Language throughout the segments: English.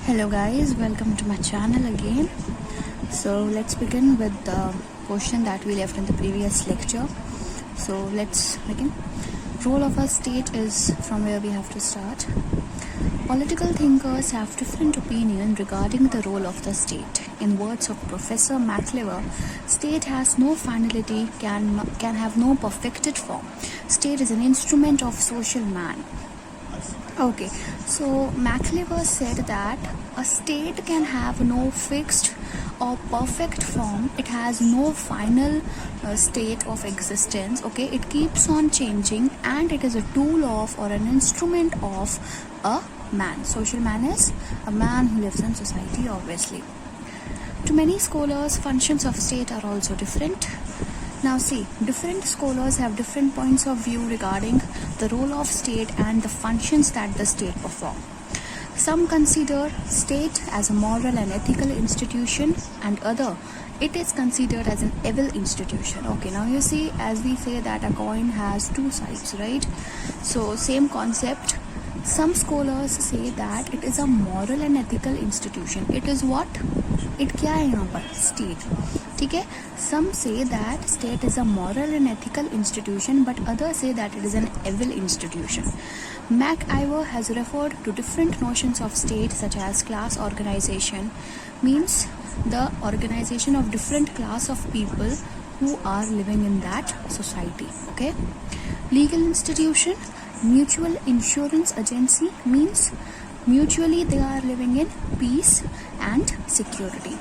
Hello guys, welcome to my channel again. So let's begin with the question that we left in the previous lecture. So let's begin. Role of a state is from where we have to start. Political thinkers have different opinion regarding the role of the state. In words of Professor McLever, state has no finality, can have no perfected form. State is an instrument of social man. Okay, so McLever said that a state can have no fixed or perfect form. It has no final state of existence. Okay, it keeps on changing, and it is a tool of or an instrument of a man. Social man is a man who lives in society, obviously. To many scholars, functions of state are also different. Now see, different scholars have different points of view regarding the role of state and the functions that the state perform. Some consider state as a moral and ethical institution, and other it is considered as an evil institution. Okay, now you see, as we say that a coin has two sides, right? So same concept. Some scholars say that it is a moral and ethical institution. It is what? It क्या है यहाँ पर? State. ठीक है? Some say that state is a moral and ethical institution, but others say that it is an evil institution. McIver has referred to different notions of state, such as class organization, means the organization of different class of people who are living in that society. Okay? Legal institution, mutual insurance agency, means mutually they are living in peace and security.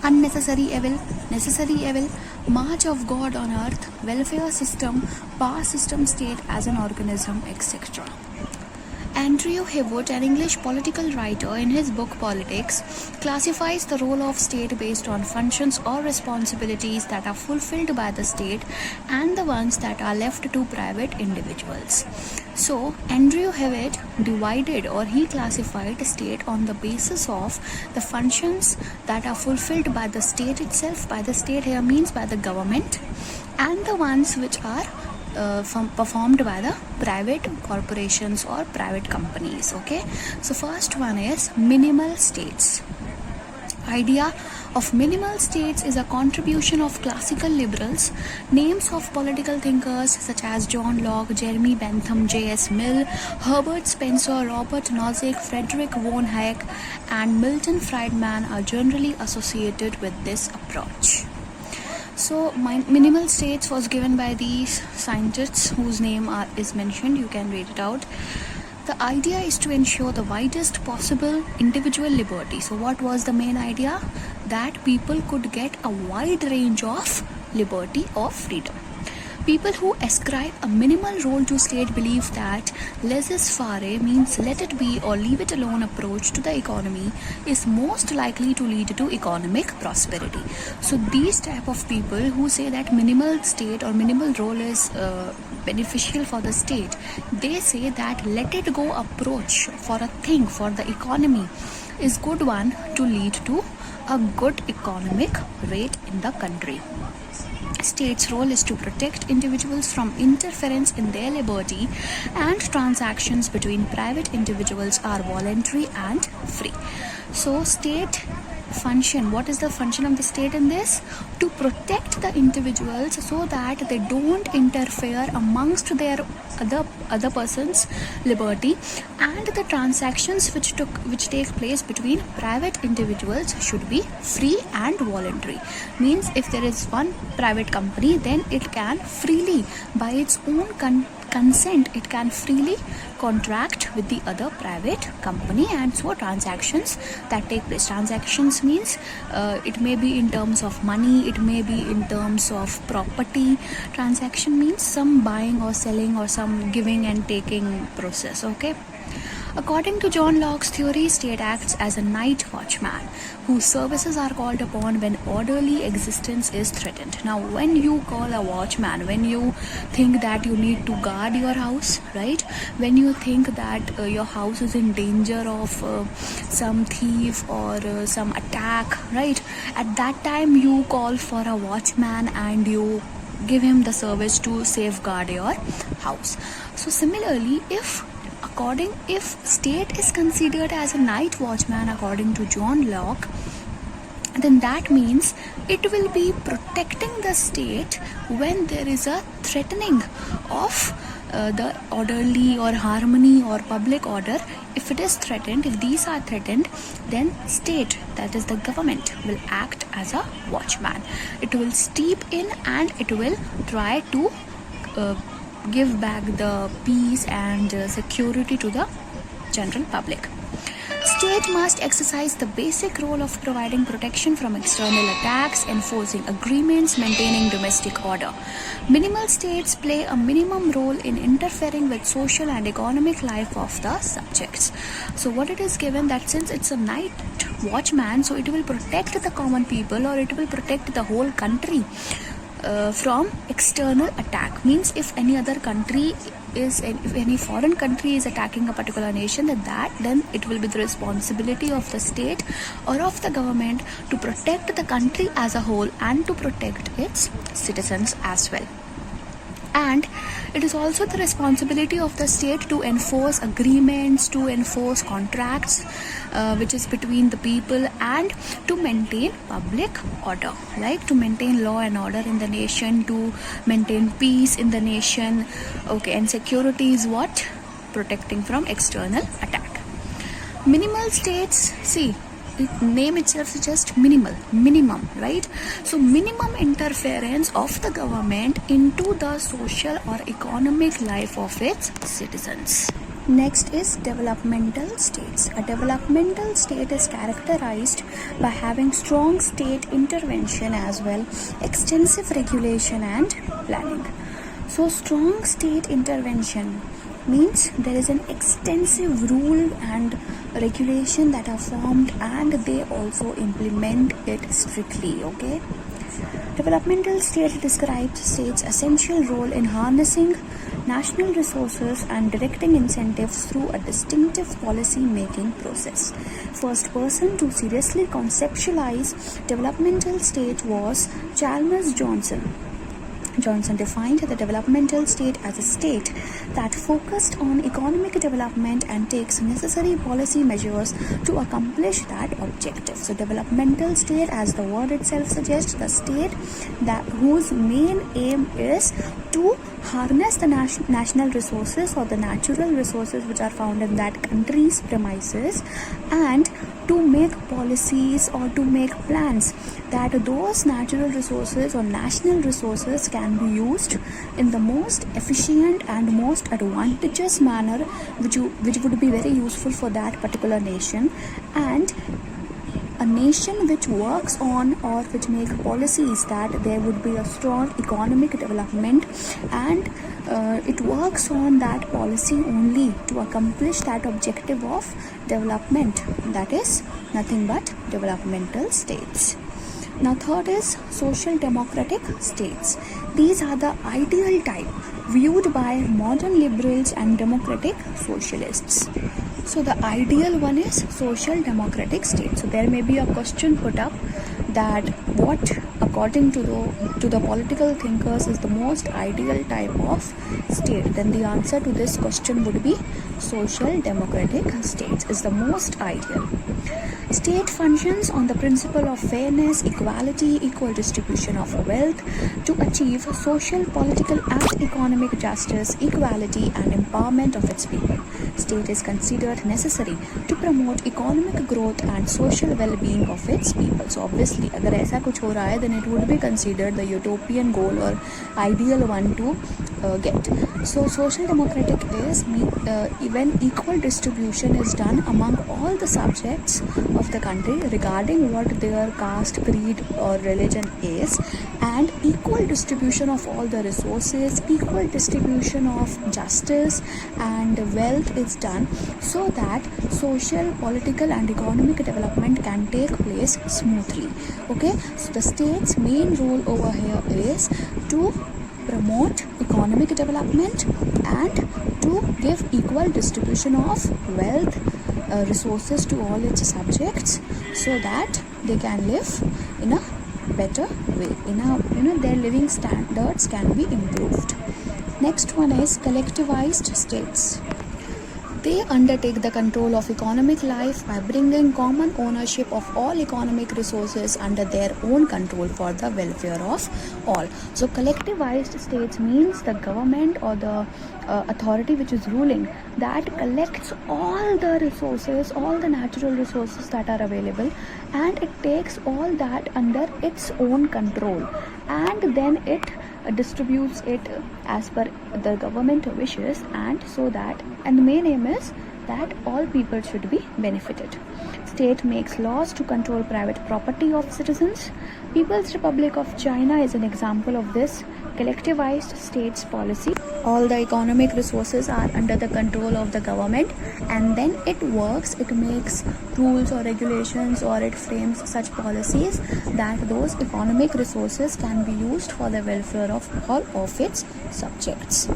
Unnecessary evil, necessary evil, march of God on earth, welfare system, power system, state as an organism, etc. Andrew Hewitt, an English political writer, in his book Politics, classifies the role of state based on functions or responsibilities that are fulfilled by the state and the ones that are left to private individuals. So, Andrew Hewitt divided, or he classified, state on the basis of the functions that are fulfilled by the state itself. By the state here means by the government, and the ones which are performed by the private corporations or private companies. Okay, so first one is minimal states. Idea of minimal states is a contribution of classical liberals. Names of political thinkers such as John Locke, Jeremy Bentham, J.S. Mill, Herbert Spencer, Robert Nozick, Frederick von Hayek, and Milton Friedman are generally associated with this approach. So minimal states was given by these scientists whose name is mentioned. You can read it out. The idea is to ensure the widest possible individual liberty. So what was the main idea? That people could get a wide range of liberty or freedom. People who ascribe a minimal role to state believe that laissez-faire, means let it be or leave it alone approach to the economy, is most likely to lead to economic prosperity. So these type of people who say that minimal state or minimal role is beneficial for the state, they say that let it go approach for a thing, for the economy, is good one to lead to a good economic rate in the country. State's role is to protect individuals from interference in their liberty, and transactions between private individuals are voluntary and free. So state function, what is the function of the state in this? To protect the individuals so that they don't interfere amongst their other person's liberty, and the transactions which take place between private individuals should be free and voluntary. Means if there is one private company, then it can freely, by its own consent, it can freely contract with the other private company. And so transactions that take place, transactions means it may be in terms of money, it may be in terms of property. Transaction means some buying or selling or some giving and taking process. Okay, according to John Locke's theory, state acts as a night watchman whose services are called upon when orderly existence is threatened. Now, when you call a watchman, when you think that you need to guard your house, right? When you think that your house is in danger of some thief or some attack, right? At that time, you call for a watchman and you give him the service to safeguard your house. So similarly, if a if state is considered as a night watchman according to John Locke, then that means it will be protecting the state when there is a threatening of the orderly or harmony or public order. If it is threatened, if these are threatened, then state, that is the government, will act as a watchman. It will step in and it will try to give back the peace and security to the general public. State must exercise the basic role of providing protection from external attacks, enforcing agreements, maintaining domestic order. Minimal states play a minimum role in interfering with social and economic life of the subjects. So what it is given that since it's a night watchman, so it will protect the common people, or it will protect the whole country from external attack. Means if any other country if any foreign country is attacking a particular nation, then it will be the responsibility of the state or of the government to protect the country as a whole and to protect its citizens as well. And it is also the responsibility of the state to enforce agreements, to enforce contracts which is between the people, and to maintain public order, like to maintain law and order in the nation, to maintain peace in the nation. Okay, and security is what? Protecting from external attack. Minimal states, see, name itself is just minimum, right? So minimum interference of the government into the social or economic life of its citizens. Next is developmental states. A developmental state is characterized by having strong state intervention as well, extensive regulation and planning. So strong state intervention means there is an extensive rule and regulation that are formed, and they also implement it strictly. Okay, developmental state describes state's essential role in harnessing national resources and directing incentives through a distinctive policy making process. First person to seriously conceptualize developmental state was Chalmers Johnson. Johnson defined the developmental state as a state that focused on economic development and takes necessary policy measures to accomplish that objective. So developmental state, as the word itself suggests, the state that whose main aim is to harness the national resources or the natural resources which are found in that country's premises, and to make policies or to make plans that those natural resources or national resources can be used in the most efficient and most advantageous manner which would be very useful for that particular nation. And a nation which works on or which make policies that there would be a strong economic development, and it works on that policy only to accomplish that objective of development. That is nothing but developmental states. Now third is social democratic states. These are the ideal type viewed by modern liberals and democratic socialists. So the ideal one is social democratic state. So there may be a question put up that what according to the political thinkers is the most ideal type of state. Then the answer to this question would be social democratic states is the most ideal. State functions on the principle of fairness, equality, equal distribution of wealth to achieve social, political and economic justice, equality and empowerment of its people. State is considered necessary to promote economic growth and social well-being of its people. So obviously, अगर ऐसा कुछ हो रहा है, then it would be considered the utopian goal or ideal one to get. So social democratic is when equal distribution is done among all the subjects of the country regarding what their caste, creed or religion is, and equal distribution of all the resources, equal distribution of justice and wealth is done, so that social, political and economic development can take place smoothly. Okay, so the state's main role over here is to promote economic development and to give equal distribution of wealth, resources to all its subjects, so that they can live in a better way, their living standards can be improved. Next one is collectivized states. They undertake the control of economic life by bringing common ownership of all economic resources under their own control for the welfare of all. So collectivized states means the government or the authority which is ruling that collects all the resources, all the natural resources that are available, and it takes all that under its own control, and then it distributes it as per the government wishes, and the main aim is that all people should be benefited. State makes laws to control private property of citizens. People's Republic of China is an example of this collectivized states policy. All the economic resources are under the control of the government, and then it makes rules or regulations, or it frames such policies that those economic resources can be used for the welfare of all of its subjects.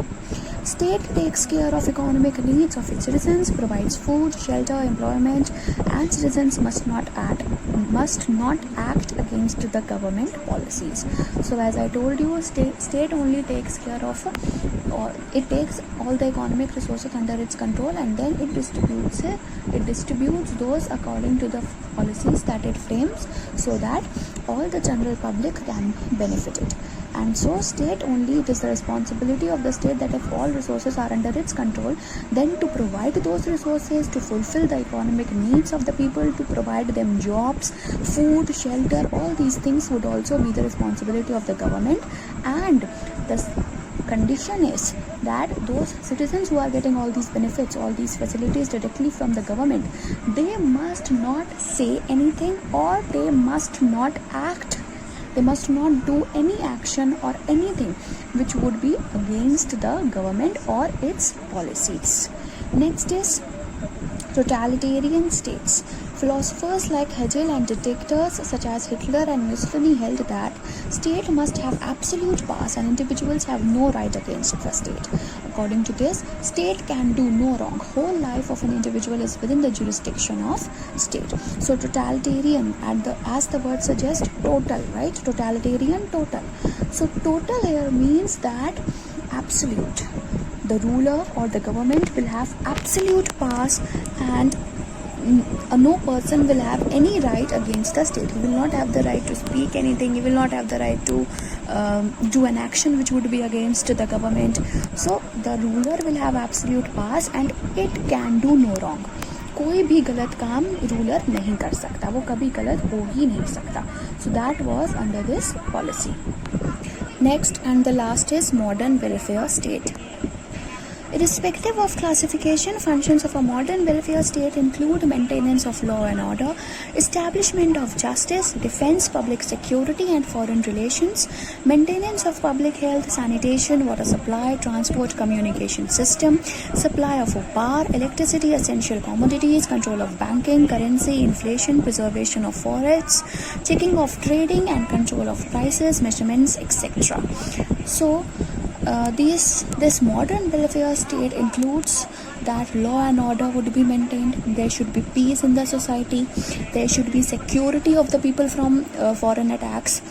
State takes care of economic needs of its citizens, provides food, shelter, employment, and citizens must not act against the government policies. So as I told you, state only takes care of, or it takes all the economic resources under its control, and then it distributes those according to the policies that it frames, so that all the general public can benefit it. And so state only, it is the responsibility of the state that if all resources are under its control, then to provide those resources, to fulfill the economic needs of the people, to provide them jobs, food, shelter, all these things would also be the responsibility of the government. And the condition is that those citizens who are getting all these benefits, all these facilities directly from the government, they must not say anything, or they must not do any action or anything which would be against the government or its policies. Next is totalitarian states. Philosophers like Hegel and dictators such as Hitler and Mussolini held that state must have absolute power and individuals have no right against the state. According to this, state can do no wrong. Whole life of an individual is within the jurisdiction of state. So totalitarian, as the word suggests, total, right? Totalitarian, total. So total here means that absolute. The ruler or the government will have absolute powers, and no person will have any right against the state. He will not have the right to speak anything. He will not have the right to do an action which would be against the government. So the ruler will have absolute powers, and it can do no wrong. कोई भी गलत काम ruler नहीं कर सकता, वो कभी गलत हो ही नहीं सकता. So that was under this policy. Next and the last is modern welfare state. Irrespective of classification, functions of a modern welfare state include maintenance of law and order, establishment of justice, defense, public security and foreign relations, maintenance of public health, sanitation, water supply, transport, communication system, supply of power, electricity, essential commodities, control of banking, currency, inflation, preservation of forests, checking of trading and control of prices, measurements, etc. So this modern welfare state includes that law and order would be maintained, there should be peace in the society, there should be security of the people from foreign attacks,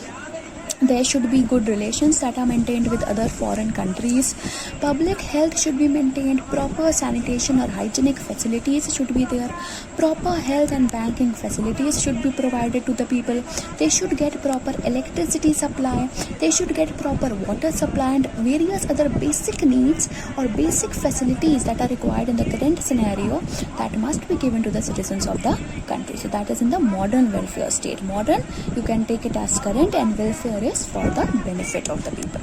there should be good relations that are maintained with other foreign countries, public health should be maintained, proper sanitation or hygienic facilities should be there, proper health and banking facilities should be provided to the people, they should get proper electricity supply, they should get proper water supply and various other basic needs or basic facilities that are required in the current scenario that must be given to the citizens of the country. So that is in the modern welfare state. Modern, you can take it as current, and welfare is for the benefit of the people.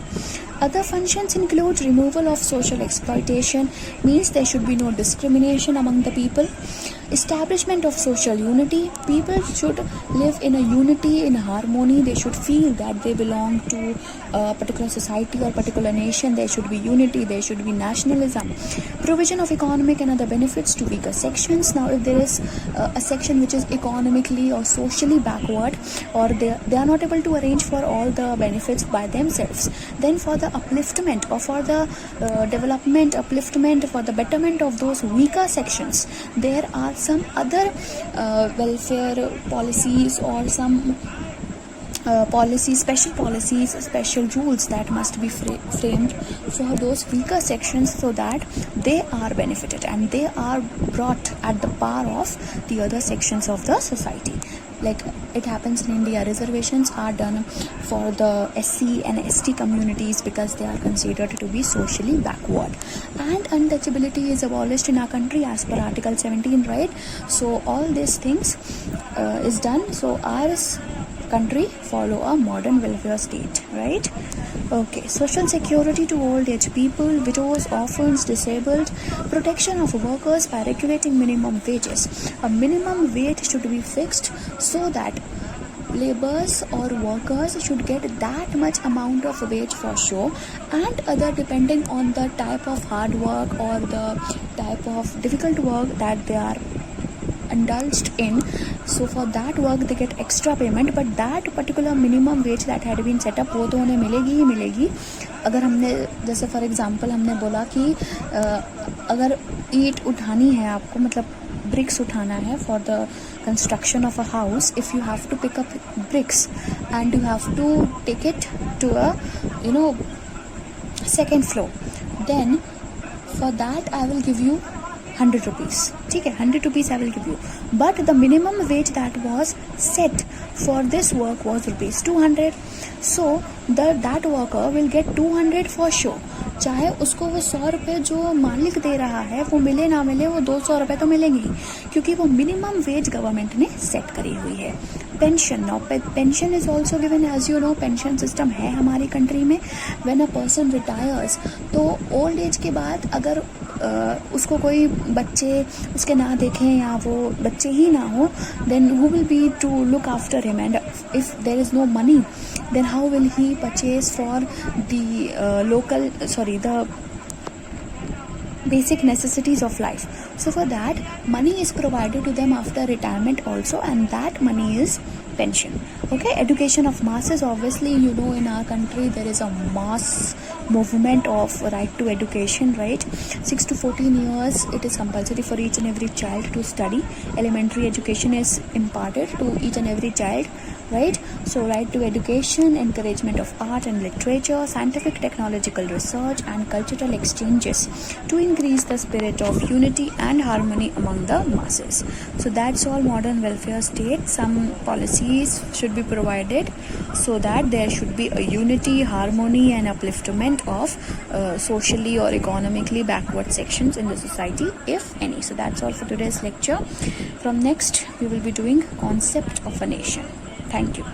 Other functions include removal of social exploitation, means there should be no discrimination among the people, establishment of social unity, people should live in a unity, in harmony, they should feel that they belong to a particular society or particular nation, there should be unity, there should be nationalism, provision of economic and other benefits to weaker sections. Now if there is a section which is economically or socially backward, or they are not able to arrange for all the benefits by themselves, then for the upliftment or for the upliftment, for the betterment of those weaker sections, there are some other welfare policies or some special policies, special rules that must be framed for those weaker sections so that they are benefited and they are brought at the par of the other sections of the society. Like it happens in India, reservations are done for the SC and ST communities because they are considered to be socially backward, and untouchability is abolished in our country as per Article 17, right? So all these things is done, so ours country follow a modern welfare state, right? Okay, social security to old age people, widows, orphans, disabled, protection of workers by regulating minimum wages. A minimum wage should be fixed so that laborers or workers should get that much amount of wage for sure, and other depending on the type of hard work or the type of difficult work that they are indulged in, so for that work they get extra payment, but that particular minimum wage that had been set up वो तो उन्हें मिलेगी ही मिलेगी. अगर हमने जैसे for example हमने बोला कि अगर ईंट उठानी है आपको, मतलब bricks उठाना है for the construction of a house, if you have to pick up bricks and you have to take it to a second floor, then for that I will give you 100 rupees. ठीक है, 100 rupees I will give you, but the minimum wage that was set for this work was rupees 200. So that worker will get 200 for sure. चाहे उसको वो 100 रुपये जो मालिक दे रहा है वो मिले ना मिले, वो 200 रुपये तो मिलेंगे ही, क्योंकि वो मिनिमम वेज गवर्नमेंट ने सेट करी हुई है. Pension, now pension is also given, as you know pension system है हमारी कंट्री में. व्हेन अ पर्सन रिटायर्स, तो ओल्ड एज के बाद अगर उसको कोई बच्चे उसके ना देखें या वो बच्चे ही ना हो, then who will be to look after him, and if there is no money then how will he purchase for the basic necessities of life? So for that money is provided to them after retirement also, and that money is pension. Okay, education of masses, obviously in our country there is a mass movement of right to education, right? 6 to 14 years it is compulsory for each and every child to study. Elementary education is imparted to each and every child, right? So right to education, encouragement of art and literature, scientific technological research and cultural exchanges to increase the spirit of unity and harmony among the masses. So that's all modern welfare state. Some policies should be provided so that there should be a unity, harmony and upliftment of socially or economically backward sections in the society, if any. So that's all for today's lecture. From next we will be doing concept of a nation. Thank you.